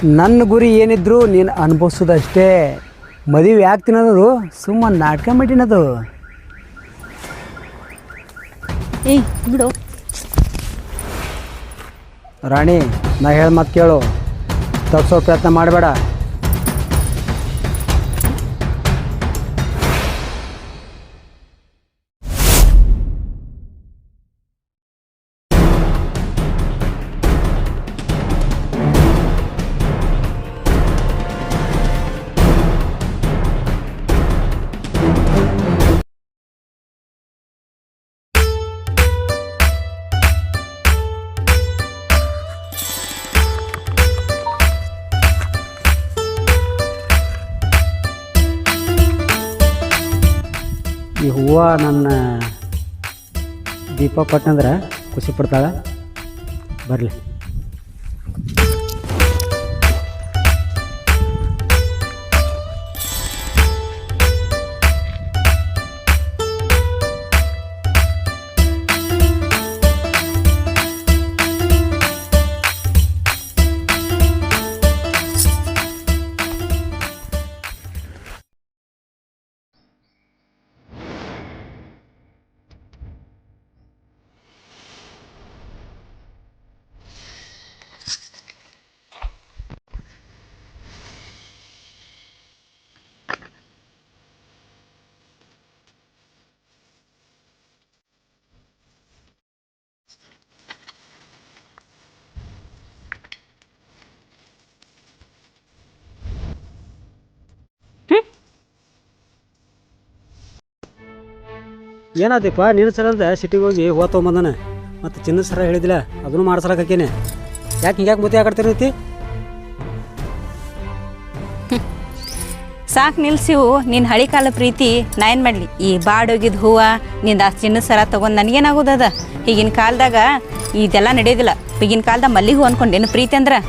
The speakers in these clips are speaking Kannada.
ನನ್ನ ಗುರಿ ಏನಿದ್ರು ನೀನು ಅನುಭವಿಸೋದಷ್ಟೇ. ಮದುವೆ ಆಗ್ತೀನದು ಸುಮ್ಮನೆ ನಾಟಕ ಮಾಡಿನದು. ಏಯ್ ಬಿಡು ರಾಣಿ, ನಾ ಹೇಳ ಮಾತು ಕೇಳು, ತಪ್ಪಿಸೋ ಪ್ರಯತ್ನ ಮಾಡಬೇಡ. ಈ ಹೂವು ನನ್ನ ದೀಪ ಪಟ್ಟಂದ್ರೆ ಖುಷಿ ಪಡ್ತಾಳೆ. ಬರಲಿ. ಏನಾದೀಪ ನಿನ್ನ ಸಲದ ಸಿಟಿಗೆ ಹೋಗಿ ಹೂವು ತೊಗೊಂಬಂದಾನೆ, ಮತ್ತು ಚಿನ್ನದ ಸರ ಹೇಳಿದಿಲ್ಲ ಅದನ್ನು ಮಾಡ್ಸಲಕ್ಕೇನೆ. ಯಾಕೆ ಹಿಂಗ್ಯಾಕೆ ಮುದ್ದೆ ಆಕಡ್ತಿರೈತಿ? ಸಾಕು ನಿಲ್ಸಿವು ನಿನ್ನ ಹಳಿ ಕಾಲ ಪ್ರೀತಿ. ನಾ ಏನು ಮಾಡಲಿ? ಈ ಬಾಡೋಗಿದ್ದು ಹೂವು ನಿಂದ ಆ ಚಿನ್ನದ ಸರ ತೊಗೊಂಡು ನನಗೇನಾಗೋದದ? ಈಗಿನ ಕಾಲದಾಗ ಇದೆಲ್ಲ ನಡೆಯೋದಿಲ್ಲ. ಈಗಿನ ಕಾಲದಾಗ ಮಲ್ಲಿಗೆ ಹೂ ಅಂದ್ಕೊಂಡೇನು ಪ್ರೀತಿ ಅಂದ್ರೆ?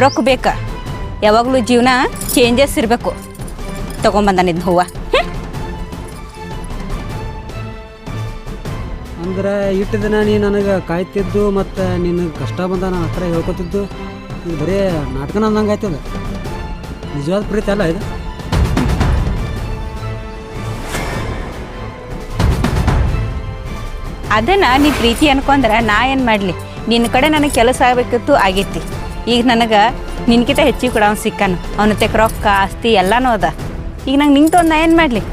ರೊಕ್ಕ ಬೇಕಾ? ಯಾವಾಗಲೂ ಜೀವನ ಚೇಂಜಸ್ ಇರಬೇಕು. ತೊಗೊಂಬಂದಾನಿದ್ದು ಹೂವು ಅಂದ್ರೆ ಇಟ್ಟು ದಿನ ನೀ ನನಗೆ ಕಾಯ್ತಿದ್ದು ಮತ್ತು ನಿನಗೆ ಕಷ್ಟ ಬಂದ ನಾನು ಹತ್ರ ಹೇಳ್ಕೊತಿದ್ದು ಇದು ಬರೀ ನಾಟಕನ ಅಂದಂಗೆ ಆಯ್ತದ. ನಿಜವಾದ ಪ್ರೀತಿ ಅಲ್ಲ ಇದು. ಅದನ್ನು ನೀ ಪ್ರೀತಿ ಅನ್ಕೊಂಡ್ರೆ ನಾ ಏನು ಮಾಡಲಿ? ನಿನ್ನ ಕಡೆ ನನಗೆ ಕೆಲಸ ಆಗಬೇಕಿತ್ತು, ಆಗೈತಿ. ಈಗ ನನಗೆ ನಿನ್ಕಿಂತ ಹೆಚ್ಚಿಗೆ ಕೂಡ ಅವ್ನು ಸಿಕ್ಕಾನು. ಅವನ ತೆಕ್ ರೊಕ್ಕ ಆಸ್ತಿ ಎಲ್ಲನೂ ಅದ. ಈಗ ನಂಗೆ ನಿಂಗೆ ತೊಗೊಂಡು ನಾ ಏನು ಮಾಡಲಿ?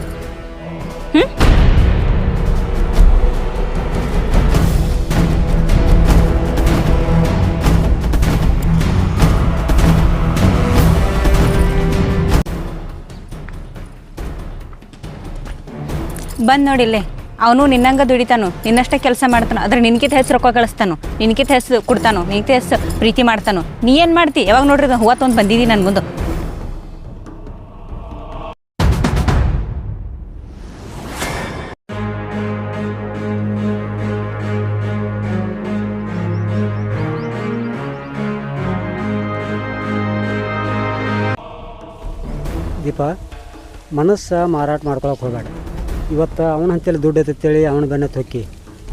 ಬಂದು ನೋಡಿಲ್ಲೇ, ಅವನು ನಿನ್ನಂಗೆ ದುಡಿತಾನು, ನಿನ್ನಷ್ಟೇ ಕೆಲಸ ಮಾಡ್ತಾನು. ಅದ್ರ ನಿನ್ಕಿಂತ ಹೆಚ್ಚು ರೊಕ್ಕ ಕಳಿಸ್ತಾನು, ನಿನ್ಕಿಂತ ಹೆಚ್ಚು ಕೊಡ್ತಾನು, ನಿನ್ಕಿಂತ ಹೆಚ್ಚು ಪ್ರೀತಿ ಮಾಡ್ತಾನು. ನೀ ಏನು ಮಾಡ್ತಿ? ಯಾವಾಗ ನೋಡ್ರಿ ಹೂವು ತೊಗೊಂಡು ಬಂದಿದ್ದೀನಿ ನನ್ನ ಮುಂದೆ. ದೀಪ, ಮನಸ್ಸು ಮಾರಾಟ ಮಾಡ್ಕೊಳಕ್ಕೆ ಹೋಗಬೇಡ. ಇವತ್ತು ಅವನ ಹಂತಲ್ಲಿ ದುಡ್ಡು ಐತೇಳಿ ಅವನ ಬೆನ್ನ ಹೊಕ್ಕಿ,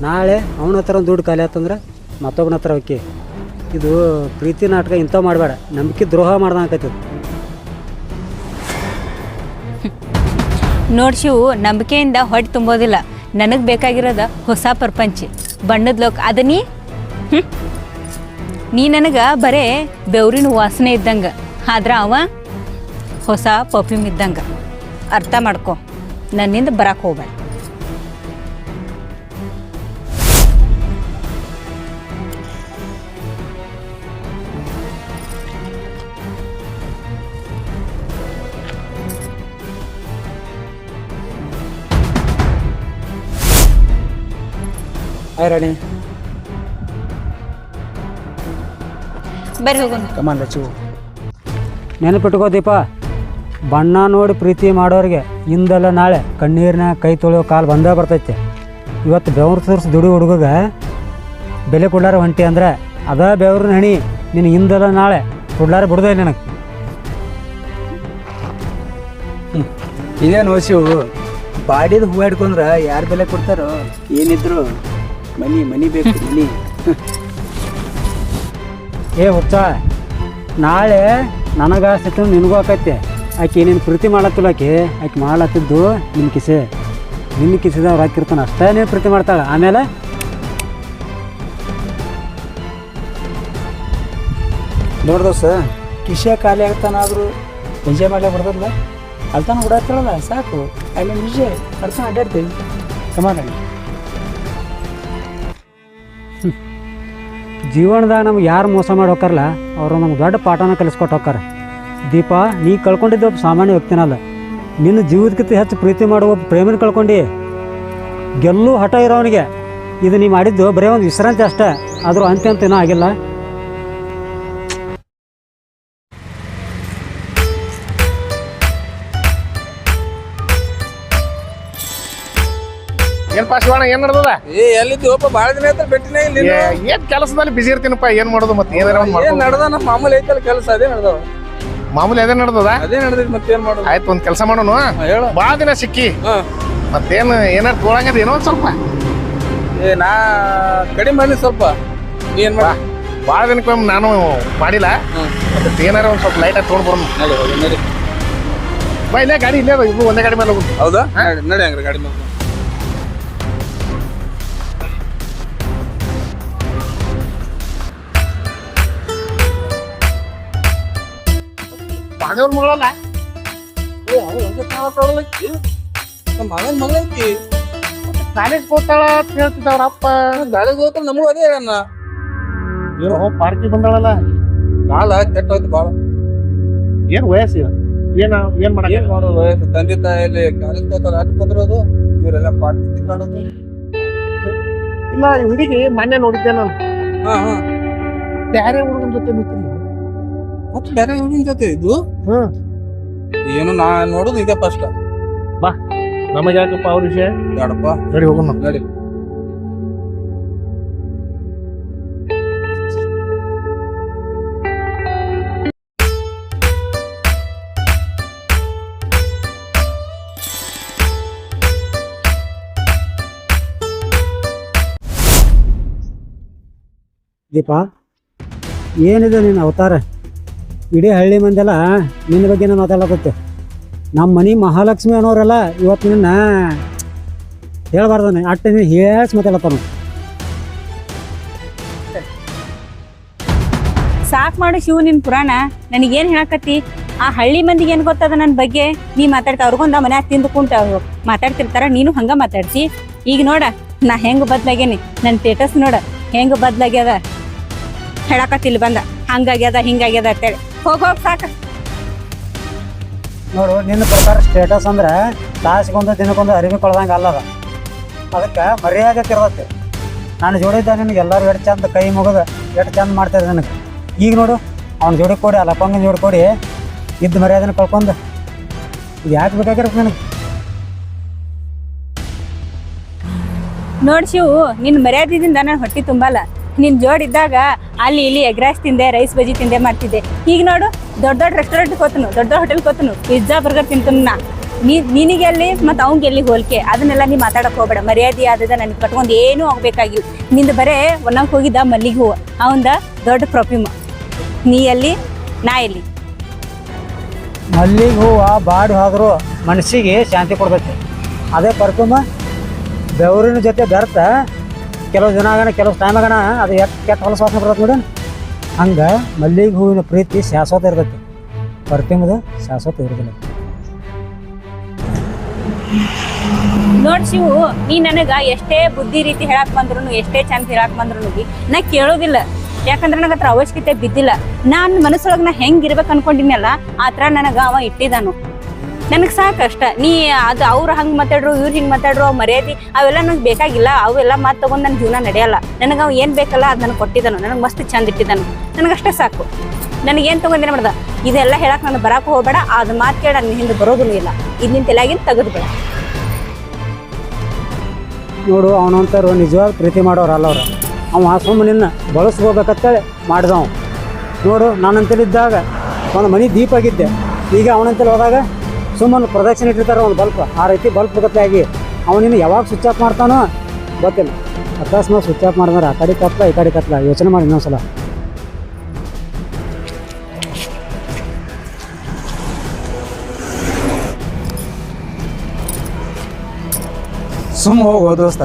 ನಾಳೆ ಅವನ ಹತ್ರ ಒಂದು ದುಡ್ಡು ಖಾಲಿ ಆತಂದ್ರೆ ಮತ್ತೊಬ್ಬನ ಹತ್ರ ಹೊಕ್ಕಿ. ಇದು ಪ್ರೀತಿ ನಾಟಕ ಇಂಥವು ಮಾಡಬೇಡ. ನಂಬಿಕೆ ದ್ರೋಹ ಮಾಡ್ದಂಗೆ ನೋಡಿ ಶಿವು, ನಂಬಿಕೆಯಿಂದ ಹೊಟ್ಟೆ ತುಂಬೋದಿಲ್ಲ. ನನಗೆ ಬೇಕಾಗಿರೋದು ಹೊಸ ಪ್ರಪಂಚ, ಬಣ್ಣದ ಲೋಕ. ಅದು ನೀ ನನಗೆ ಬರೇ ಬೆವರಿನ ವಾಸನೆ ಇದ್ದಂಗೆ, ಆದ್ರೆ ಅವ ಹೊಸ ಪರ್ಫ್ಯೂಮ್ ಇದ್ದಂಗೆ. ಅರ್ಥ ಮಾಡ್ಕೊ, ನನ್ನಿಂದ ಬರಕ್ಕೆ ಹೋಗ್ಬೇಡ. ಹಾಯ್ ರಾಣಿ, ಬರ್ರಿ ಹೋಗೋಣ. ಕಮಾನ್ ಲಚ್ಚು. ನೆನಪಿಟ್ಕೋ ದೀಪ, ಬಣ್ಣ ನೋಡಿ ಪ್ರೀತಿ ಮಾಡೋರಿಗೆ ಇಂದಲ್ಲ ನಾಳೆ ಕಣ್ಣೀರಿನ ಕೈ ತೊಳೆಯೋ ಕಾಲು ಬಂದೇ ಬರ್ತೈತೆ. ಇವತ್ತು ಬೆವರು ತೋರಿಸಿ ದುಡಿ ಹುಡುಗಗೆ ಬೆಲೆ ಕೊಡ್ಲಾರ ಹೊಂಟಿ ಅಂದ್ರೆ ಅದ ಬೆವ್ರನ್ನ ಹಣಿ ನಿನಗೆ ಇಂದಲ್ಲ ನಾಳೆ ಕೊಡ್ಲಾರ ಬಿಡೋದೇ ನನಗೆ. ಇದೇನು ಶಿವು, ಬಾಡಿದ ಹೂವು ಹಿಡ್ಕೊಂಡ್ರೆ ಯಾರು ಬೆಲೆ ಕೊಡ್ತಾರೋ? ಏನಿದ್ರು ಮನಿ ಬೇಕು, ಮನಿ. ಏ ಹುಚ್ಚ, ನಾಳೆ ನನಗೆ ಆಸ್ತಿತ್ತು ನಿನಗೂ ಆಕೈತೆ. ಆಕೆ ನೀನು ಪ್ರೀತಿ ಮಾಡತ್ತಿಲ್ಲ, ಆಕೆ ಮಾಡತ್ತಿದ್ದು ನಿನ್ನ ಕಿಸಿದವ್ರು ಹಾಕಿರ್ತಾನೆ ಅಷ್ಟೇ ನೀನು ಪ್ರೀತಿ ಮಾಡ್ತಾಳೆ. ಆಮೇಲೆ ನೋಡ್ದೋಸ ಕಿಶೆ ಖಾಲಿ ಆಗ್ತಾನಾದರೂ ಎಂಜಾಯ್ ಮಾಡ್ಲಿಕ್ಕೆ ಬರ್ತದಲ್ಲ, ಅಲ್ತಾನ ಓಡಾಡ್ತಾಳಲ್ಲ ಸಾಕು. ಅಲ್ಲಿ ನಿಜ ಅಡ್ತಾನೆ ಅಡ್ಡಾಡ್ತೀವಿ ಸಮಾನ. ಜೀವನದಾಗ ನಮ್ಗೆ ಯಾರು ಮೋಸ ಮಾಡಿ ಹೋಗ್ತಾರಲ್ಲ ಅವರು ನಮ್ಗೆ ದೊಡ್ಡ ಪಾಠನ ಕಲಿಸ್ಕೊಟ್ಟು ಹೋಗ್ತಾರೆ. ದೀಪ, ನೀ ಕಳ್ಕೊಂಡಿದ್ದ ಒಬ್ಬ ಸಾಮಾನ್ಯ ವ್ಯಕ್ತಿನಲ್ಲ, ನಿನ್ನ ಜೀವದಕ್ಕಿಂತ ಹೆಚ್ಚು ಪ್ರೀತಿ ಮಾಡುವ ಒಬ್ಬ ಪ್ರೇಮಿನ ಕಳ್ಕೊಂಡು ಗೆಲ್ಲು ಹಠ ಇರೋವನಿಗೆ ಇದು ನೀ ಮಾಡಿದ್ದು ಬರೀ ಒಂದು ವಿಶ್ರಾಂತಿ ಅಷ್ಟೇ, ಆದರೂ ಅಂತ್ಯ ಏನೂ ಆಗಿಲ್ಲ. ಏನ್ ಶಿವಣ್ಣ ಏನ್ ನಡೆದದ? ಎಲ್ಲಿದ್ದೀವಪ್ಪ? ಭಾಳ ದಿನ ಆಯ್ತು ಭೇಟಿನೇ ಇಲ್ಲ. ಏನ್ ಕೆಲಸದಲ್ಲಿ ಬಿಸಿ ಇರ್ತೀನಪ್ಪ, ಏನ್ ಮಾಡೋದು ಮತ್ತೆ ಏನಾರ ಏನ್ ನಡ್ದ? ನಮ್ಮ ಮಾಮೂಲಿ ಐತಲ್ಲ ಕೆಲಸ, ಅದೇ ನಡ್ದವ. ಮಾಮೂಲಿ ಅದೇ ನಡೆದದ? ಅದೇ ನಡೆದೈತಿ, ಮತ್ತೆ ಏನ್ ಮಾಡೋದು? ಆಯ್ತು, ಒಂದ್ ಕೆಲಸ ಮಾಡೋಣ. ಹೇಳು. ಭಾಳ ದಿನ ಸಿಕ್ಕಿ ಮತ್ತೇನ್ ಏನಾರು ತೋಳಂಗದ ಏನೋ ಒಂದ್ ಸ್ವಲ್ಪ. ನಾ ಕಡಿಮೆ ಮಾಡಿ ಸ್ವಲ್ಪ. ನೀ ಏನ್ ಮಾಡ? ಭಾಳ ದಿನಕ್ಕೊಮ್ಮೆ ನಾನು ಮಾಡಿಲ್ಲ, ಮತ್ತೆ ಏನಾರ ಒಂದ್ ಸ್ವಲ್ಪ ಲೈಟ್ ಆಗಿ ತೊಗೊಂಡ್ ಬರೋಣ. ನಡಿ ಬಾ, ಇಲ್ಲೇ ಗಾಡಿ ಇಲ್ಲೇ ಅದ, ಇಬ್ರು ಒಂದೇ ಗಾಡಿ ಮೇಲೆ ಹೋಗುದು. ಹೌದಾ? ನಡಿ ಹಂಗ್ರೆ ಗಾಡಿ ಮೇಲೆ. ಮಗಳ್ ಮಗಳಲ್ಲ ಮಗನ್ ಮಗಳ ಐತಿ, ಕಾಲೇಜ್ ಹೋಗ್ತಾಳ ಅಂತ ಹೇಳ್ತಿದ್ದವ್ರ ಅಪ್ಪ. ಗಾಳಿಗೆ ಹೋಗ್ತಾಳ, ನಮಗೂ ಅದೇ ಹೇಳಣ್ಣ. ಏನೋ ಪಾರ್ಕಿಗೆ ಬಂದಾಳಲ್ಲ, ಕಾಲ ಕೆಟ್ಟ ಹೋಯ್ತು ಭಾಳ. ಏನ್ ವಯಸ್ಸು ಏನ್ ಮಾಡಕ್? ಏನ್ ಮಾಡೋದು? ತಂದೆ ತಾಯಲ್ಲಿ ಕಾಲೇಜ್ ಹೋಗ್ತಾರ, ಆಟ ಬಂದಿರೋದು, ಇವರೆಲ್ಲ ಪಾರ್ಟಿ ಕಾಣೋದು. ಇಲ್ಲ, ಈ ಹುಡುಗಿ ಮೊನ್ನೆ ನೋಡಿದ್ದೆ ನಾನು, ಹಾ ಹಾ, ಬ್ಯಾರೆ ಹುಡುಗನ ಜೊತೆ ನಿಂತೀನಿ. ಮತ್ತೆ ಬೇರೆ ಹುಡುಗಿನ ಜೊತೆ ಇದು ಏನು? ನಾ ನೋಡುದು ಇದೆ ಫಸ್ಟ್. ಬಾ, ನಮಗೆ ಯಾಕಪ್ಪ ಅವ್ರ ವಿಷಯ, ಬೇಡಪ್ಪ, ನಡಿ ಹೋಗೋಣ. ನಡಿ. ದೀಪ, ಏನಿದೆ ನಿನ್ನ ಅವತಾರ? ಇಡೀ ಹಳ್ಳಿ ಮಂದೆಲ್ಲ ನಿನ್ನ ಬಗ್ಗೆನೇ ಮಾತಾಡಕತ್ತೆ. ನಮ್ಮ ಮನೆ ಮಹಾಲಕ್ಷ್ಮಿ ಅನ್ನೋರೆಲ್ಲ ಇವತ್ತು ನಿನ್ನ ಹೇಳ್ಬಾರ್ದಾನೆ ಅಟ್ಟ ನೀನು ಹೇಳಿ ಮಾತಾಡತ್ತಾನ. ಸಾಕು ಮಾಡು ಶಿವ ನಿನ್ ಪುರಾಣ. ನನಗೇನು ಹೇಳಕತ್ತಿ? ಆ ಹಳ್ಳಿ ಮಂದಿಗೆ ಏನು ಗೊತ್ತದ ನನ್ನ ಬಗ್ಗೆ? ನೀ ಮಾತಾಡ್ತಾ ಅವ್ರಿಗೊಂದ ಮನ್ಯಾಗ ತಿಂದು ಕುಂಟ ಮಾತಾಡ್ತಿರ್ತಾರ, ನೀನು ಹಂಗ ಮಾತಾಡ್ತಿ. ಈಗ ನೋಡ ನಾ ಹೆಂಗೆ ಬದ್ಲಾಗೇನಿ, ನನ್ನ ಸ್ಟೇಟಸ್ ನೋಡ ಹೆಂಗೆ ಬದ್ಲಾಗ್ಯದ. ಹೇಳಕತ್ತಿಲ್ಲ ಬಂದ ಹಂಗಾಗ್ಯದ ಹಿಂಗಾಗ್ಯದ ಅಂತೇಳಿ. ಹೋಗ್ ಸಾಕು. ನೋಡು, ನಿನ್ನ ಪ್ರಕಾರ ಸ್ಟೇಟಸ್ ಅಂದ್ರೆ ತಾಸಿಗೊಂದು ದಿನಕ್ಕೊಂದು ಅರಿವಿ ಕೊಳ್ದಂಗೆ ಅಲ್ಲದ. ಅದಕ್ಕೆ ಮರ್ಯಾದೆ ತಿರ್ತೈತಿ. ನಾನು ಜೋಡಿದ್ದಾಗ ನಿನಗೆ ಎಲ್ಲರೂ ಎಷ್ಟು ಚಂದ ಕೈ ಮುಗಿದು ಎಷ್ಟು ಚಂದ ಮಾಡ್ತಾರೆ ನನಗೆ. ಈಗ ನೋಡು, ಅವ್ನ ಜೋಡಿ ಕೊಡಿ, ಅಲ್ಲಪ್ಪಂಗನ ಜೋಡಿ ಕೊಡಿ, ಇದ್ದ ಮರ್ಯಾದೆನ ಕಳ್ಕೊಂಡು ಇದು ಯಾಕೆ ಬೇಕಾಗಿರುತ್ತೆ ನನಗೆ? ನೋಡಿ ಶಿವು, ನಿನ್ನ ಮರ್ಯಾದೆದಿಂದ ನಾನು ಹೊಟ್ಟೆ ತುಂಬಲ್ಲ. ನಿನ್ನ ಜೋಡಿದ್ದಾಗ ಅಲ್ಲಿ ಇಲ್ಲಿ ಎಗ್ ರೈಸ್ ತಿಂದೆ, ರೈಸ್ ಬಜ್ಜಿ ತಿಂದೆ ಮಾಡ್ತಿದ್ದೆ. ಈಗ ನೋಡು, ದೊಡ್ಡ ದೊಡ್ಡ ರೆಸ್ಟೋರೆಂಟ್ಗೆ ಹೋತನು, ದೊಡ್ಡ ದೊಡ್ಡ ಹೋಟೆಲ್ಗೆ ಹೋತನು, ಪಿಜ್ಜಾ ಬರ್ಗರ್ ತಿಂತನು. ನಾ ನಿನಗೆ ಎಲ್ಲಿ ಮತ್ತು ಅವ್ನಿಗೆ ಎಲ್ಲಿ ಹೋಲಿಕೆ? ಅದನ್ನೆಲ್ಲ ನೀ ಮಾತಾಡಕ್ಕೆ ಹೋಗ್ಬೇಡ. ಮರ್ಯಾದೆ ಆದದ ನನಗೆ ಕಟ್ಕೊಂಡು ಏನೂ ಆಗಬೇಕಾಗಿಲ್ಲ. ನಿಂದು ಬರೇ ಒನ್ನಂಗೆ ಹೋಗಿದ್ದ ಮಲ್ಲಿಗೆ ಹೂವು, ಅವಂದ ದೊಡ್ಡ ಪ್ರೊಫ್ಯೂಮ್. ನೀ ಎಲ್ಲಿ, ನಾ ಎಲ್ಲಿ? ಮಲ್ಲಿಗೆ ಹೂವು ಬಾಡಿ ಹೋದರೂ ಮನಸ್ಸಿಗೆ ಶಾಂತಿ ಕೊಡ್ಬೇಕು. ಅದೇ ಪರ್ಫ್ಯೂಮ್ ಬೆವರಿನ ಜೊತೆ ಬೆರ್ತ ಕೆಲವು ಜನ ಆಗಣ, ಕೆಲವು ಟೈಮ್ ಆಗಣ ಅದು ಕೆಟ್ಟ ಹೊಲಸು ವಾಸನೆ ಬರ್ತದೆ ನೋಡಿ. ಹಂಗೆ ಮಲ್ಲಿಗೆ ಹೂವಿನ ಪ್ರೀತಿ ಶಾಶ್ವತ ಇರ್ತೈತಿ, ಪರ್ಫ್ಯೂಮ್ದು ಶಾಶ್ವತ ಇರೋದಿಲ್ಲ. ನೋಡ್ ಶಿವು, ನೀ ನನಗೆ ಎಷ್ಟೇ ಬುದ್ಧಿ ರೀತಿ ಹೇಳಕ್ ಬಂದ್ರು, ಎಷ್ಟೇ ಚಂದ ಹೇಳಕ್ ಬಂದ್ರು ನಾ ಕೇಳೋದಿಲ್ಲ. ಯಾಕಂದ್ರೆ ನನಗೆ ಅದ್ರ ಅವಶ್ಯಕತೆ ಬಿದ್ದಿಲ್ಲ. ನಾನು ಮನಸ್ಸೊಳಗೆ ನಾ ಹೆಂಗಿರ್ಬೇಕು ಅನ್ಕೊಂಡಿನಲ್ಲ ಆ ಥರ ನನಗೆ ಅವ ಇಟ್ಟಿದ್ದಾನು. ನನಗೆ ಸಾಕಷ್ಟ. ನೀ ಅದು ಅವ್ರು ಹಂಗೆ ಮಾತಾಡ್ರು, ಇವ್ರು ಹಿಂಗೆ ಮಾತಾಡ್ರು, ಮರ್ಯಾದೆ ಅವೆಲ್ಲ ನನಗೆ ಬೇಕಾಗಿಲ್ಲ. ಅವೆಲ್ಲ ಮಾತು ತೊಗೊಂಡು ನನ್ನ ಜೀವನ ನಡೆಯಲ್ಲ. ನನಗೆ ಅವು ಏನು ಬೇಕಲ್ಲ ಅದು ನನಗೆ ಕೊಟ್ಟಿದ್ದಾನು, ನನಗೆ ಮಸ್ತ್ ಚಂದ ಇಟ್ಟಿದ್ದಾನು. ನನಗಷ್ಟೇ ಸಾಕು. ನನಗೇನು ತೊಗೊಂಡೇನೆ ಮಾಡ್ದ ಇದೆಲ್ಲ ಹೇಳಕ್ಕೆ ನನಗೆ ಬರಕ್ಕೆ ಹೋಗಬೇಡ. ಅದು ಮಾತು ಕೇಳ ನನ್ನ ಹಿಂದೆ ಬರೋದೂ ಇಲ್ಲ. ಇದನ್ನ ತಲೆಯಾಗಿನ ತೆಗೆದು ಬೇಡ. ನೋಡು, ಅವನಂತರು ನಿಜವಾಗಿ ಪ್ರೀತಿ ಮಾಡೋರಲ್ಲ ಅವ್ರು. ಅವ ಸುಮ್ಮನಿನ್ನ ಬಳಸ್ಕೋಬೇಕಂತೇಳಿ ಮಾಡಿದವ. ನೋಡು, ನಾನಂತೇಳಿದ್ದಾಗ ಒಂದು ಮನೆ ದೀಪ ಆಗಿದ್ದೆ. ಈಗ ಅವನಂತೇಳಿ ಹೋದಾಗ ಸುಮ್ಮನೆ ಪ್ರದಕ್ಷಿಣೆ ಇಟ್ಟಿರ್ತಾರೆ ಒಂದು ಬಲ್ಪ್, ಆ ರೀತಿ ಬಲ್ಪ್ ಗತ್ತಲಾಗಿ ಅವನಿನ್ನು ಯಾವಾಗ ಸ್ವಿಚ್ ಆಫ್ ಮಾಡ್ತಾನೋ ಗೊತ್ತಿಲ್ಲ. ಅಕಸ್ಮಾತ್ ಸ್ವಿಚ್ ಆಫ್ ಮಾಡಿದ್ರೆ ಆ ಕಡೆ ಕತ್ಲ ಈ ಕಡೆ ಕತ್ಲ ಯೋಚನೆ ಮಾಡಿ ಇನ್ನೊಂದ್ಸಲ. ಸುಮ್ಮ ಹೋಗೋ ದೋಸ್ತ.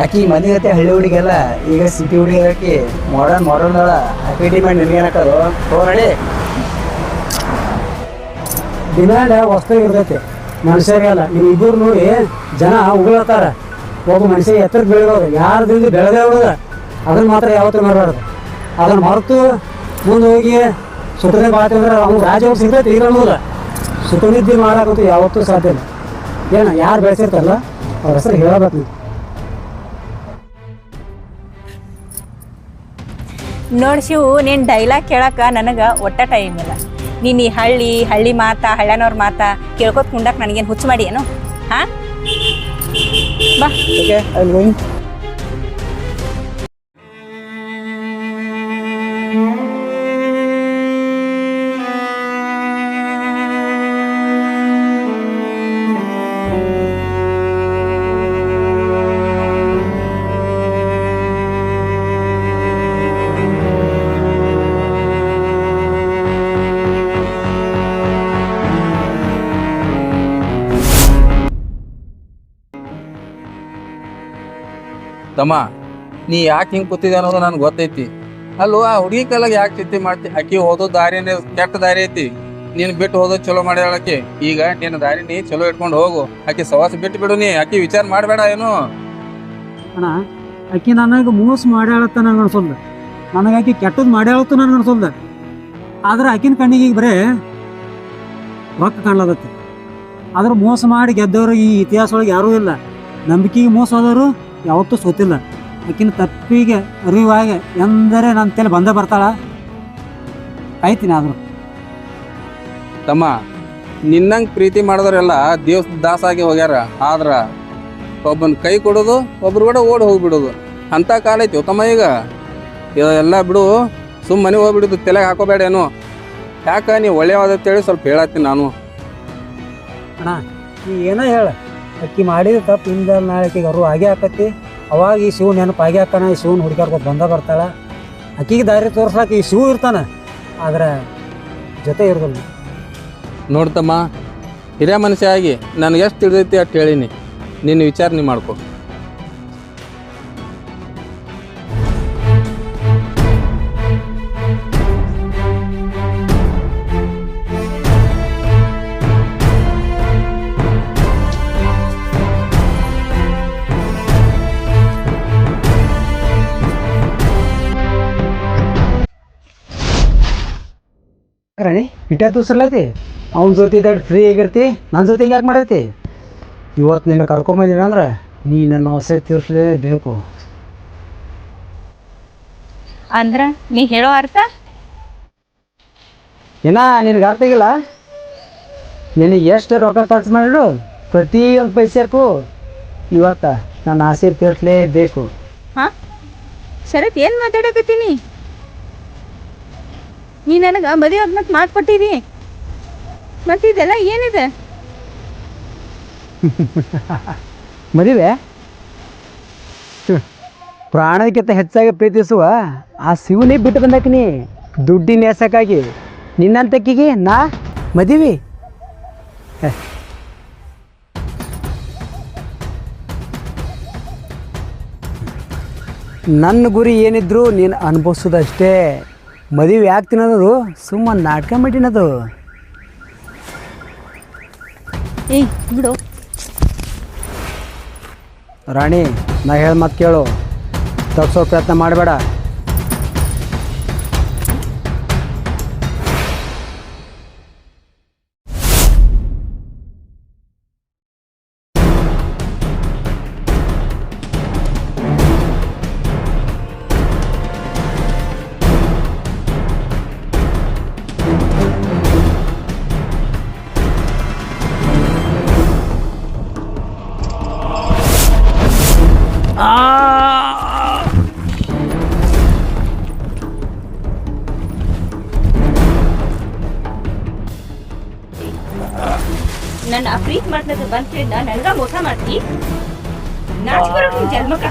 ಆಕಿ ಮನೆ ಐತೆ ಹಳ್ಳಿ ಹುಡುಗಿಯಲ್ಲ, ಈಗ ಸಿಟಿ ಹುಡುಗಿ ಆಕಿ ಮಾಡರ್ನ್ ಅಲ್ಲ. ಆಕಿ ಡಿಮ್ಯಾಂಡ್ ನಿನಗೇನಕ್ಕದು ನಡಿ. ಡಿಮ್ಯಾಂಡ್ ವಸ್ತು ಇರ್ತೈತಿ ಮನುಷ್ಯರಿಗೆಲ್ಲ. ನೀವು ಇಬ್ಬರು ನೋಡಿ ಜನ ಉಗುಳತ್ತಾರ. ಒಬ್ಬ ಮನುಷ್ಯ ಎತ್ತರಕ್ಕೆ ಬೆಳೆಯೋದು ಯಾರ್ದಿಂದ ಬೆಳೆದೇ ಹೋದ ಅದನ್ನ ಮಾತ್ರ ಯಾವತ್ತೂ ಮಾಡಬಾರ್ದು. ಅದನ್ನು ಮರೆತು ಮುಂದೆ ಹೋಗಿ ಸುಖನೇ ಬಾತಿದ್ರೆ ಅವ್ನು ರಾಜ್ಯವ್ರು ಸಿಗ್ತೈತಿ ಇರೋಲ್ಲ. ಸುಖನಿದ್ದೆ ಮಾಡೋಕ್ಕಂತೂ ಯಾವತ್ತೂ ಸಾಧ್ಯ ಇಲ್ಲ. ಏನು ಯಾರು ಬೆಳೆಸಿರ್ತಾರಲ್ಲ ಅವ್ರ ಹೆಸರು ಹೇಳಬೇಕು ನೀವು. ನೋಡಿ ಶಿವು, ನೀನು ಡೈಲಾಗ್ ಕೇಳಕ್ಕೆ ನನಗೆ ಒಟ್ಟ ಟೈಮ್ ಇಲ್ಲ. ನೀನು ಈ ಹಳ್ಳಿ ಮಾತಾ ಹಳ್ಳ್ಯಾನವ್ರ ಮಾತಾ ಕೇಳ್ಕೊತ ಕುಂಡಕ್ಕೆ ನನಗೇನು ಹುಚ್ಚು ಮಾಡಿ ಏನು? ಹಾಂ ಬಾ. Okay, I will going. ತಮ್ಮ, ನೀ ಯಾಕೆ ಹಿಂಗೆ ಕೂತಿದ್ದೆ ಅನ್ನೋದು ನನಗೆ ಗೊತ್ತೈತಿ. ಅಲ್ಲೋ ಆ ಹುಡುಗಿ ಕೈಲಾಗ ಯಾಕೆ ಚಿಂತೆ ಮಾಡ್ತಿ? ಆಕಿ ಹೋದೋ ದಾರಿನೇ ಕೆಟ್ಟ ದಾರಿ ಐತಿ. ನೀನು ಬಿಟ್ಟು ಹೋದೋ ಚಲೋ ಮಾಡ್ಯಾಳಕ್ಕೆ. ಈಗ ನಿನ್ನ ದಾರಿ ನೀ ಚಲೋ ಇಟ್ಕೊಂಡು ಹೋಗು. ಆಕಿ ಸವಾಸ ಬಿಟ್ಟು ಬಿಡು. ನೀ ಆಕಿ ವಿಚಾರ ಮಾಡಬೇಡ ಏನು. ಅಣ್ಣ, ಆಕಿ ನನಗೆ ಮೋಸ ಮಾಡ್ಯಾಳತ್ತ ನನಗೆ ಅನ್ಸಲ್ದ. ನನಗೆ ಆಕಿ ಕೆಟ್ಟದ್ದು ಮಾಡ್ಯಾಳತ್ತು ನನಗೆ ಅನ್ಸಲ್ದ. ಆದ್ರೆ ಆಕಿನ ಕಣ್ಣಿಗೆ ಈಗ ಬರೇ ರೊಕ್ಕ ಕಾಣ್ಲದತ್ತೆ. ಆದ್ರೆ ಮೋಸ ಮಾಡಿ ಗೆದ್ದವರು ಈ ಇತಿಹಾಸ ಒಳಗೆ ಯಾರೂ ಇಲ್ಲ. ನಂಬಿಕೆಗೆ ಮೋಸ ಹೋದವರು ಯಾವತ್ತೂ ಸೋತಿಲ್ಲ. ಆಕಿನ ತಪ್ಪಿಗೆ ಅರಿವಾಗಿ ಎಂದರೆ ನನ್ನ ತಲೆ ಬಂದೇ ಬರ್ತಾಳ. ಕಾಯ್ತೀನಿ. ಆದರೂ ತಮ್ಮ, ನಿನ್ನಂಗೆ ಪ್ರೀತಿ ಮಾಡಿದವರೆಲ್ಲ ದೇವ್ಸ್ ದಾಸಾಗಿ ಹೋಗ್ಯಾರ. ಆದ್ರ ಒಬ್ಬನ ಕೈ ಕೊಡೋದು, ಒಬ್ರು ಕೂಡ ಓಡಿ ಹೋಗ್ಬಿಡೋದು ಅಂಥ ಕಾಲ ಐತಿ ತಮ್ಮ. ಈಗ ಇದೆಲ್ಲ ಬಿಡು, ಸುಮ್ಮನೆ ಹೋಗ್ಬಿಡೋದು. ತಲೆಗೆ ಹಾಕೋಬೇಡ ಏನು. ಯಾಕೆ ನೀವು ಒಳ್ಳೆಯವಾದತ್ತೇಳಿ ಸ್ವಲ್ಪ ಹೇಳತ್ತೀನಿ ನಾನು. ಅಣ್ಣ, ನೀ ಏನೋ ಹೇಳ, ಅಕ್ಕಿ ಮಾಡಿದ ತಪ್ಪು ಇಂದ ನಾಳೆಕಿಗೆ ಅರು ಆಗೇ ಆಕತಿ. ಅವಾಗ ಈ ಶಿವ ನೆನಪು ಆಗೇ ಹಾಕಣ. ಈ ಶಿವನ ಹುಡುಕ್ಯಾರ್ಕೊತ ಬಂದ ಬರ್ತಾಳ. ಅಕ್ಕಿಗೆ ದಾರಿ ತೋರ್ಸ್ಲಾಕ ಈ ಶಿವ ಇರ್ತಾನೆ, ಆದ್ರೆ ಜೊತೆ ಇರೋದಿಲ್ಲ. ನೋಡ್ತಮ್ಮ, ಹಿರಿಯ ಮನುಷ್ಯ ಆಗಿ ನನಗೆ ಎಷ್ಟು ತಿಳಿದೈತಿ ಅಷ್ಟು ಹೇಳೀನಿ. ನಿನ್ನ ವಿಚಾರ ನೀ ಮಾಡ್ಕೊ. ರಾಣಿ, ಇಟ್ಟ ತೂಸರ್ಲೈತಿ. ಅವ್ನ ಜೊತೆ ಇದ್ದಾಡ್ ಫ್ರೀ ಆಗಿರ್ತಿ, ನನ್ನ ಜೊತೆ ಹಿಂಗೆ ಯಾಕೆ ಮಾಡೈತಿ? ಇವತ್ತು ನಿನ್ನ ಕರ್ಕೊಂಬಂದಿನ ಅಂದ್ರೆ ನೀ ನನ್ನ ಹೊಸ ತೀರ್ಸಲೇಬೇಕು. ಅಂದ್ರ ನೀ ಹೇಳೋ ಅರ್ಥ ಏನ ನಿನಗೆ ಅರ್ಥ ಆಗಿಲ್ಲ? ನಿನಗೆ ಎಷ್ಟು ರೊಕ್ಕ ಖರ್ಚು ಮಾಡಿಡು ಪ್ರತಿಯೊಂದು ಪೈಸೆಕ್ಕೂ ಇವತ್ತು ನನ್ನ ಆಸೆ ತೀರ್ಸಲೇಬೇಕು. ಹಾಂ ಶರತ್, ಏನು ಮಾತಾಡಕತ್ತೀನಿ? ನೀ ನನಗೆ ಮದುವೆ ಮತ್ತೆ ಮಾತು ಕೊಟ್ಟಿದಿ, ಮತ್ತೆ ಇದೆಲ್ಲ ಏನಿದೆ? ಮದುವೆ ಪ್ರಾಣಕ್ಕಿಂತ ಹೆಚ್ಚಾಗಿ ಪ್ರೀತಿಸುವ ಆ ಶಿವನೇ ಬಿಟ್ಟು ಬಂದಾಕಿನಿ ದುಡ್ಡಿನ ಹೆಸಕ್ಕಾಗಿ. ನಿನ್ನಂತಕ್ಕಿಗೆ ನಾ ಮದುವೆ? ನನ್ನ ಗುರಿ ಏನಿದ್ರು ನೀನು ಅನುಭವಿಸೋದಷ್ಟೇ. ಮದುವೆ ಆಗ್ತೀನದು ಸುಮ್ಮನೆ ನಾಟಕ ಮಾಡಿನದು. ಏಯ್ ಬಿಡು ರಾಣಿ, ನಾ ಹೇಳಿ ಮತ್ತೆ ಕೇಳು. ತಪ್ಪಿಸೋ ಪ್ರಯತ್ನ ಮಾಡಬೇಡ. ನನ್ನ ಪ್ರೀತಿ ಮಾಡ್ತದ ಬಂದ್ರಿಂದ ನನಗ ಮೋಸ ಮಾಡ್ತಿ. ನಾಚಿಕೆ ಬರೋಕೆ ನಿನ್ ಜನ್ಮಕ್ಕ.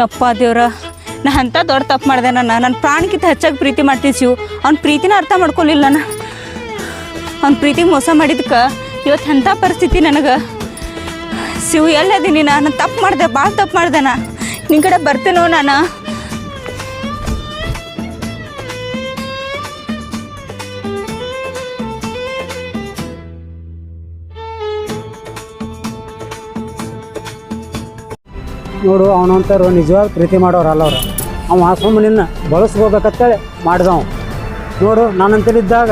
ಯಪ್ಪ ದೇವ್ರ, ನಾ ಅಂಥ ದೊಡ್ಡ ತಪ್ಪು ಮಾಡಿದೆ. ನನ್ನ ಪ್ರಾಣಕ್ಕಿಂತ ಹೆಚ್ಚಾಗಿ ಪ್ರೀತಿ ಮಾಡ್ತೀನಿ ಶಿವು. ಅವ್ನ ಪ್ರೀತಿನ ಅರ್ಥ ಮಾಡ್ಕೊಲಿಲ್ಲ ನಾನು. ಅವ್ನ ಪ್ರೀತಿಗೆ ಮೋಸ ಮಾಡಿದ್ಕೆ ಇವತ್ತು ಅಂಥ ಪರಿಸ್ಥಿತಿ ನನಗೆ. ಶಿವು ಎಲ್ಲದೀನಿ, ನಾನು ತಪ್ಪು ಮಾಡಿದೆ, ಭಾಳ ತಪ್ಪು ಮಾಡಿದೆ. ನಿನ್ನ ಕಡೆ ಬರ್ತೀನೋ ನಾನು. ನೋಡು, ಅವನಂತರು ನಿಜವಾದ ಪ್ರೀತಿ ಮಾಡೋರಲ್ಲ ಅವ್ರು. ಅವ ಸುಮ್ಮನಿನ್ನ ಬಳಸ್ಕೋಬೇಕಂತೇಳಿ ಮಾಡಿದವ. ನೋಡು, ನಾನಂತೇಳಿದ್ದಾಗ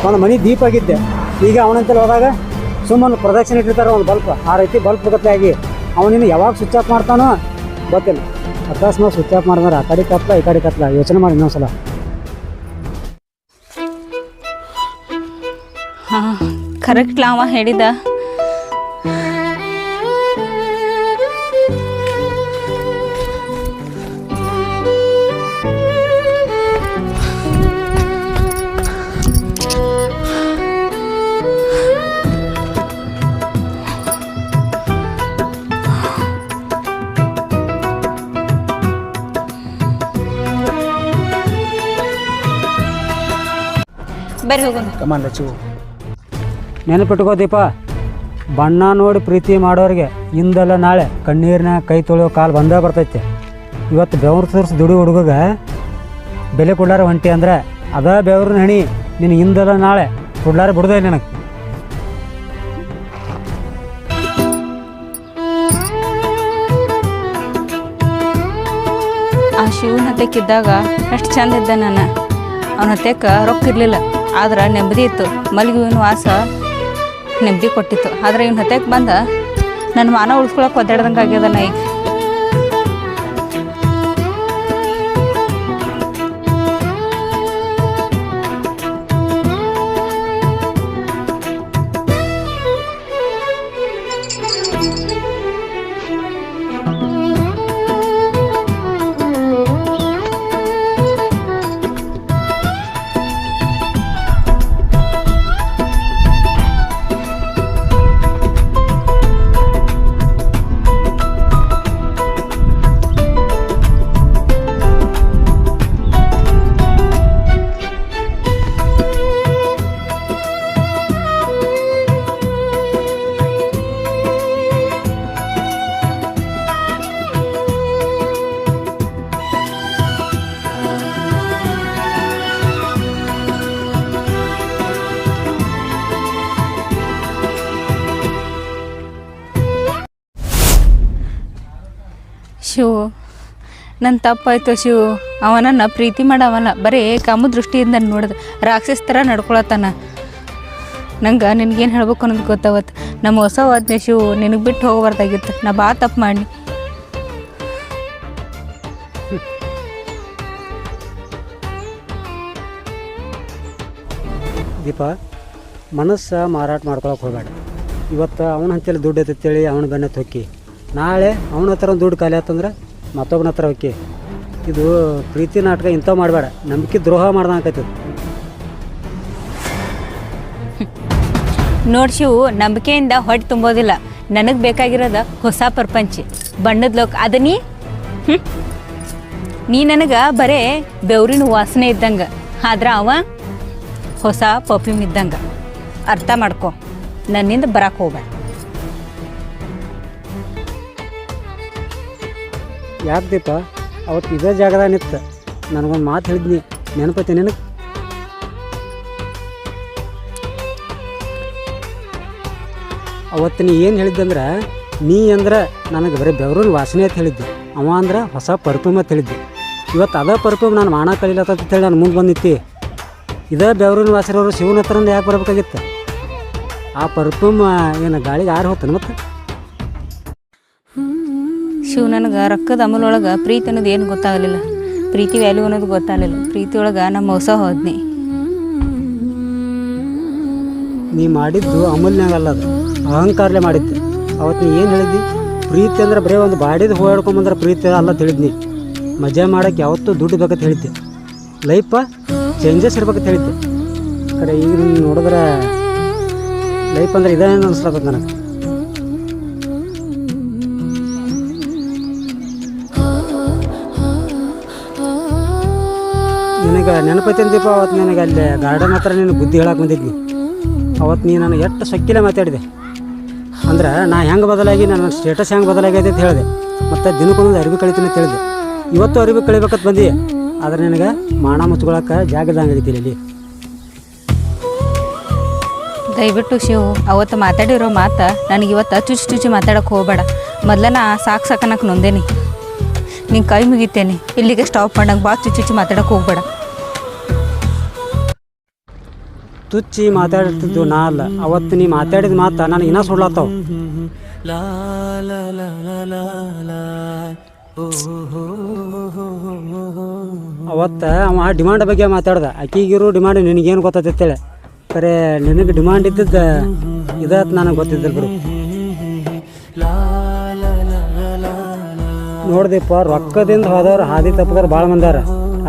ಒಂದು ಮನೆ ದೀಪ ಆಗಿದ್ದೆ. ಈಗ ಅವನಂತೇಳಿ ಹೋದಾಗ ಸುಮ್ಮನೆ ಪ್ರದಕ್ಷಿಣೆ ಇಟ್ಟಿರ್ತಾರೆ ಒಂದು ಬಲ್ಪ್. ಆ ರೀತಿ ಬಲ್ಪ್ ಗತ್ತಲೆ ಆಗಿ ಅವನಿನ್ನು ಯಾವಾಗ ಸ್ವಿಚ್ ಆಫ್ ಮಾಡ್ತಾನೋ ಗೊತ್ತಿಲ್ಲ. ಅಕಸ್ಮಾತ್ ಸ್ವಿಚ್ ಆಫ್ ಮಾಡಿದ್ರೆ ಆ ಕಡೆ ಕತ್ಲ ಈ ಕಡೆ ಕತ್ಲ. ಯೋಚನೆ ಮಾಡಿ ಇನ್ನೊಂದ್ಸಲ. ಹಾಂ, ಕರೆಕ್ಟ್ಲ ಅವ ಹೇಳಿದ. ಬರ್ರಿ ಹೋಗೋಣ. ಕಮಾನ್ ಲಚ್ಚು. ನೆನಪಿಟ್ಕೋ ದೀಪ, ಬಣ್ಣ ನೋಡಿ ಪ್ರೀತಿ ಮಾಡೋರಿಗೆ ಇಂದಲ್ಲ ನಾಳೆ ಕಣ್ಣೀರಿನ ಕೈ ತೊಳೆಯೋ ಕಾಲು ಬಂದೇ ಬರ್ತೈತೆ. ಇವತ್ತು ಬೆವರು ಸುರಿಸಿ ದುಡಿ ಹುಡುಗಗೆ ಬೆಲೆ ಕೊಡ್ಲಾರ ಹೊಂಟಿ ಅಂದ್ರೆ ಅದ ಬೆವ್ರನ್ನ ಹಣಿ ನಿನಗೆ ಇಂದಲ್ಲ ನಾಳೆ ಕೊಡ್ಲಾರ ಬಿಡ್ದೆ ನನಗೆ. ಆ ಶಿವನ ಹತ್ತೆಕ್ಕಿದ್ದಾಗ ಅಷ್ಟು ಚಂದ ಇದ್ದ ನಾನು. ಅವನ ಹತ್ತೆಕ್ಕೆ ರೊಕ್ಕ ಇರಲಿಲ್ಲ, ಆದ್ರೆ ನೆಮ್ಮದಿ ಇತ್ತು. ಮಲಗಿನ ವಾಸ ನೆಮ್ಮದಿ ಕೊಟ್ಟಿತ್ತು. ಆದ್ರೆ ಇವನ ಹತ್ತೆಗೆ ಬಂದ ನನ್ನ ಮಾನ ಉಳಿಸ್ಕೊಳಕ್ಕೆ ಒದ್ದಾಡ್ದಂಗೆ ಆಗ್ಯದ ನಾ ಈಗ. ಶಿವು, ನನ್ನ ತಪ್ಪಾಯ್ತು ಶಿವು. ಅವನನ್ನು ಪ್ರೀತಿ ಮಾಡವಲ್ಲ, ಬರೀ ಕಾಮ ದೃಷ್ಟಿಯಿಂದ ನೋಡಿದ ರಾಕ್ಷಸ ಥರ ನಡ್ಕೊಳತ್ತಾನ. ನಂಗೆ ನಿನಗೇನು ಹೇಳ್ಬೇಕು ಅನ್ನೋದು ಗೊತ್ತಾವತ್ತು. ನಮ್ಮ ಹೊಸ ಹೋದ್ನೆ ಶಿವು, ನಿನಗೆ ಬಿಟ್ಟು ಹೋಗಬಾರ್ದಾಗಿತ್ತು. ನಾ ಭಾಳ ತಪ್ಪು ಮಾಡಿ. ದೀಪ, ಮನಸ್ಸು ಮಾರಾಟ ಮಾಡ್ಕೊಳಕ್ಕೆ ಹೋಗಬೇಡ. ಇವತ್ತು ಅವನ ಹಂತಲ್ಲಿ ದುಡ್ಡು ಐತೇಳಿ ಅವನ ಬೆನ್ನ ತೊಕ್ಕಿ, ನಾಳೆ ಅವನ ಹತ್ರ ಒಂದು ದುಡ್ಡು ಖಾಲಿ ಆತಂದ್ರೆ ಮತ್ತೊಬ್ಬನ ಹತ್ರ ಹೋಗಿ. ಇದು ಪ್ರೀತಿ ನಾಟಕ ಇಂಥವು ಮಾಡಬೇಡ. ನಂಬಿಕೆ ದ್ರೋಹ ಮಾಡ್ದಂಗಾಕೈತದ. ನೋಡಿ ಶಿವು, ನಂಬಿಕೆಯಿಂದ ಹೊಟ್ಟೆ ತುಂಬೋದಿಲ್ಲ. ನನಗೆ ಬೇಕಾಗಿರೋದು ಹೊಸ ಪ್ರಪಂಚ, ಬಣ್ಣದ ಲೋಕ. ಅದು ನೀ ನನಗೆ ಬರೇ ಬೆವರಿನ ವಾಸನೆ ಇದ್ದಂಗೆ, ಆದ್ರೆ ಅವ ಹೊಸ ಪರ್ಫ್ಯೂಮ್ ಇದ್ದಂಗೆ. ಅರ್ಥ ಮಾಡ್ಕೊ, ನನ್ನಿಂದ ಬರಕ್ಕೆ ಹೋಗ್ಬೇಡ. ಯಾಕೆ ದೀಪ, ಅವತ್ತು ಇದೇ ಜಾಗದಾಗ ನಿಂತು ನನಗೊಂದು ಮಾತು ಹೇಳಿದ್ನಿ, ನೆನಪೈತಿ ನಿನಗೆ? ಅವತ್ತು ನೀ ಏನು ಹೇಳಿದ್ದಂದ್ರೆ, ನೀ ಅಂದ್ರೆ ನನಗೆ ಬರೀ ಬೆವ್ರನ್ನ ವಾಸನೆ ಅಂತ ಹೇಳಿದ್ದೆ, ಅವ ಅಂದ್ರೆ ಹೊಸ ಪರ್ಫ್ಯೂಮ್ ಅಂತ ಹೇಳಿದ್ದೆ. ಇವತ್ತು ಅದೇ ಪರ್ಫ್ಯೂಮ್ ನಾನು ಮಾನ ಕಲೀಲತ್ತ ಹೇಳಿ ನಾನು ಮುಂದೆ ಬಂದಿತ್ತಿ. ಇದೇ ಬೆವ್ರನ್ನ ವಾಸರವರು ಶಿವನ ಹತ್ರ ಯಾಕೆ ಬರ್ಬೇಕಾಗಿತ್ತು? ಆ ಪರ್ಫ್ಯೂಮ್ ಏನು ಗಾಳಿಗೆ ಆರು ಹೋಗ್ತಾನೆ ಮತ್ತೆ? ಶಿವ, ನನಗೆ ರೊಕ್ಕದ ಅಮಲೊಳಗೆ ಪ್ರೀತಿ ಅನ್ನೋದು ಏನು ಗೊತ್ತಾಗಲಿಲ್ಲ. ಪ್ರೀತಿ ವ್ಯಾಲ್ಯೂ ಅನ್ನೋದು ಗೊತ್ತಾಗಲಿಲ್ಲ. ಪ್ರೀತಿ ಒಳಗೆ ನಮ್ಮ ಹೊಸ ಹೋದ್ನಿ. ನೀ ಮಾಡಿದ್ದು ಅಮೂಲ್ಯಗಲ್ಲ, ಅದು ಅಹಂಕಾರಲೇ ಮಾಡಿದ್ದೆ. ಅವತ್ತು ನೀ ಏನು ಹೇಳಿದ್ದಿ? ಪ್ರೀತಿ ಅಂದ್ರೆ ಬರೀ ಒಂದು ಬಾಡಿದು ಹೋಗ್ಕೊಂಬಂದ್ರೆ ಪ್ರೀತಿ ಅಲ್ಲ ತಿಳಿದ್ನಿ. ಮಜಾ ಮಾಡೋಕ್ಕೆ ಯಾವತ್ತೂ ದುಡ್ಡು ಬೇಕಂತ ಹೇಳಿದ್ದೆ. ಲೈಫ ಚೇಂಜಸ್ ಇರ್ಬೇಕಂತ ಹೇಳಿದ್ದೆ. ಕರೆ ಈಗ ನೋಡಿದ್ರೆ ಲೈಫ್ ಅಂದ್ರೆ ಇದೇನು ಅನಿಸ್ಲತ್ತದ ನನಗೆ. ನಿನಗೆ ನೆನಪೈತೇನು ದೀಪ ಅವತ್ತು ನಿನಗೆ ಅಲ್ಲಿ ಗಾರ್ಡನ್ ಹತ್ರ ನೀನು ಬುದ್ಧಿ ಹೇಳಕ್ಕೆ ಬಂದಿದ್ನಿ. ಅವತ್ತು ನೀ ನನಗೆ ಎಷ್ಟು ಸಕ್ಕಿಲೆ ಮಾತಾಡಿದೆ ಅಂದ್ರೆ ನಾ ಹೆಂಗೆ ಬದಲಾಗಿ ನನ್ನ ಸ್ಟೇಟಸ್ ಹೆಂಗೆ ಬದಲಾಗೈತೆ ಅಂತ ಹೇಳಿದೆ. ಮತ್ತು ದಿನಕ್ಕೊಂದೊಂದು ಅರಿವಿ ಕಳಿತೀನಿ ಅಂತ ಹೇಳಿದೆ. ಇವತ್ತು ಅರಿವಿ ಕಳಿಬೇಕಂತ ಬಂದಿ, ಆದ್ರೆ ನಿನಗೆ ಮಾನ ಮುಚ್ಕೊಳಕ್ಕೆ ಜಾಗದಂಗೆ ಆಗೈತಿ ಇಲ್ಲಿ. ದಯವಿಟ್ಟು ಶಿವು ಅವತ್ತು ಮಾತಾಡಿರೋ ಮಾತು ನನಗೆ ಇವತ್ತು ಚುಚ್ಚಿ ಮಾತಾಡೋಕೆ ಹೋಗಬೇಡ. ಮೊದಲ ನಾ ಸಾಕನಕ್ಕೆ ನೊಂದೇನಿ, ನಿಂಗೆ ಕೈ ಮುಗಿತೇನೆ. ಇಲ್ಲಿಗೆ ಸ್ಟಾಪ್ ಮಾಡಂಗೆ ಭಾಳ ಚುಚ್ಚಿ ಮಾತಾಡೋಕೆ ಹೋಗ್ಬೇಡ. ತುಚ್ಚಿ ಮಾತಾಡ್ತಿದ್ದು ನಾ ಅಲ್ಲ, ಅವತ್ತು ನೀ ಮಾತಾಡಿದ ಮಾತು ನನಗೆ ಇನ್ನೂ ಸುಡ್ಲಾತಾವ. ಅವತ್ತು ಅವ ಡಿಮಾಂಡ್ ಬಗ್ಗೆ ಮಾತಾಡ್ದ. ಆಕಿಗಿರೋ ಡಿಮಾಂಡ್ ನಿನಗೇನು ಗೊತ್ತೈತೇಳಿ, ಖರೆ ನಿನಗೆ ಡಿಮಾಂಡ್ ಇದ್ದದ್ದು ಇದತ್ತು ನನಗೆ ಗೊತ್ತಿದ್ದಿಲ್ಲ ಬಿಡು. ನೋಡ್ದಿಪ್ಪ, ರೊಕ್ಕದಿಂದ ಹೋದವ್ರು ಹಾದಿ ತಪ್ಪಿದವ್ರು ಭಾಳ ಮಂದಾರ,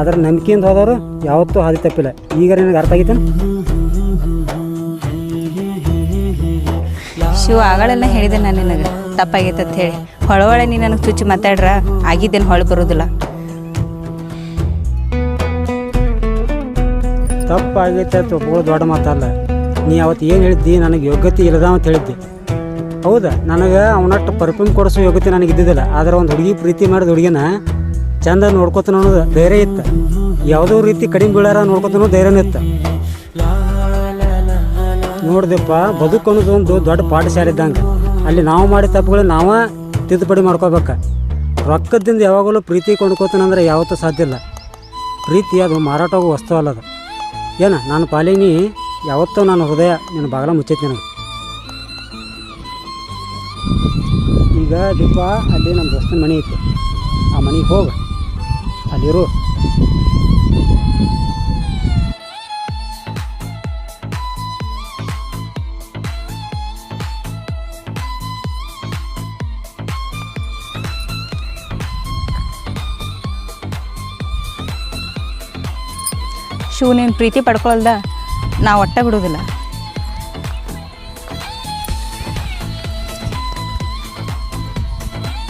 ಅದ್ರ ನಂಬಿಕೆಯಿಂದ ಹೋದವರು ಯಾವತ್ತೂ ಹಾದಿ ತಪ್ಪಿಲ್ಲ. ಈಗ ನಿನಗೆ ಅರ್ಥ ಆಗೈತೆ? ಶಿವ ಆಗಳೆಲ್ಲ ಹೇಳಿದೆ ನಾನು ನಿನಗೆ ತಪ್ಪಾಗೈತೆ ಅಂತ ಹೇಳಿ. ಹೊಳೆ ನೀ ನನಗೆ ಚುಚ್ಚಿ ಮಾತಾಡ್ರ ಆಗಿದ್ದೇನು ಹೊಳೆ ಬರೋದಿಲ್ಲ. ತಪ್ಪಾಗೈತೆ ಅಂತ ಒಪ್ಕೊಳ್ಳೋದು ದೊಡ್ಡ ಮಾತಲ್ಲ. ನೀ ಅವತ್ತು ಏನು ಹೇಳಿದ್ದಿ, ನನಗೆ ಯೋಗ್ಯತೆ ಇಲ್ಲದ ಅಂತ ಹೇಳಿದ್ದಿ. ಹೌದಾ, ನನಗೆ ಅವನಟ್ಟು ಪರ್ಫ್ಯೂಮ್ ಕೊಡಿಸೋ ಯೋಗ್ಯತೆ ನನಗೆ ಇದ್ದಿದ್ದಿಲ್ಲ. ಆದರೆ ಒಂದು ಹುಡುಗಿ ಪ್ರೀತಿ ಮಾಡಿದ ಹುಡುಗಿನ ಚಂದ ನೋಡ್ಕೊತಾನ ಅನ್ನೋದು ಧೈರ್ಯ ಇತ್ತು. ಯಾವುದೋ ರೀತಿ ಕಡಿಮೆ ಬೀಳಾರ ನೋಡ್ಕೊತಾನೋ ಧೈರ್ಯನೂ ಇತ್ತು. ನೋಡ್ದಪ್ಪ, ಬದುಕು ಅನ್ನೋದು ಒಂದು ದೊಡ್ಡ ಪಾಠಶಾಲೆ ಇದ್ದಂಗೆ. ಅಲ್ಲಿ ನಾವು ಮಾಡಿದ ತಪ್ಪುಗಳು ನಾವೇ ತಿದ್ದುಪಡಿ ಮಾಡ್ಕೋಬೇಕು. ರೊಕ್ಕದಿಂದ ಯಾವಾಗಲೂ ಪ್ರೀತಿ ಕೊಂಡ್ಕೋತಾನಂದ್ರೆ ಯಾವತ್ತೂ ಸಾಧ್ಯ ಇಲ್ಲ. ಪ್ರೀತಿ ಅದು ಮಾರಾಟ ಹೋಗೋ ವಸ್ತು ಅಲ್ಲದು. ಏನು ನಾನು ಪಾಲಿನಿ ಯಾವತ್ತೂ ನನ್ನ ಹೃದಯ ನಿನ್ನ ಬಾಗಲ ಮುಚ್ಚೈತಿ ನನಗೆ. ಈಗ ದೀಪ, ಅಲ್ಲಿ ನಮ್ಮ ದೋಸ್ತನ ಮನೆ ಐತಿ, ಆ ಮನೆಗೆ ಹೋಗ, ಅಲ್ಲಿರು. ಶಿವ ನೀನು ಪ್ರೀತಿ ಪಡ್ಕೊಳ್ದ ನಾ ಒಟ್ಟ ಬಿಡೋದಿಲ್ಲ.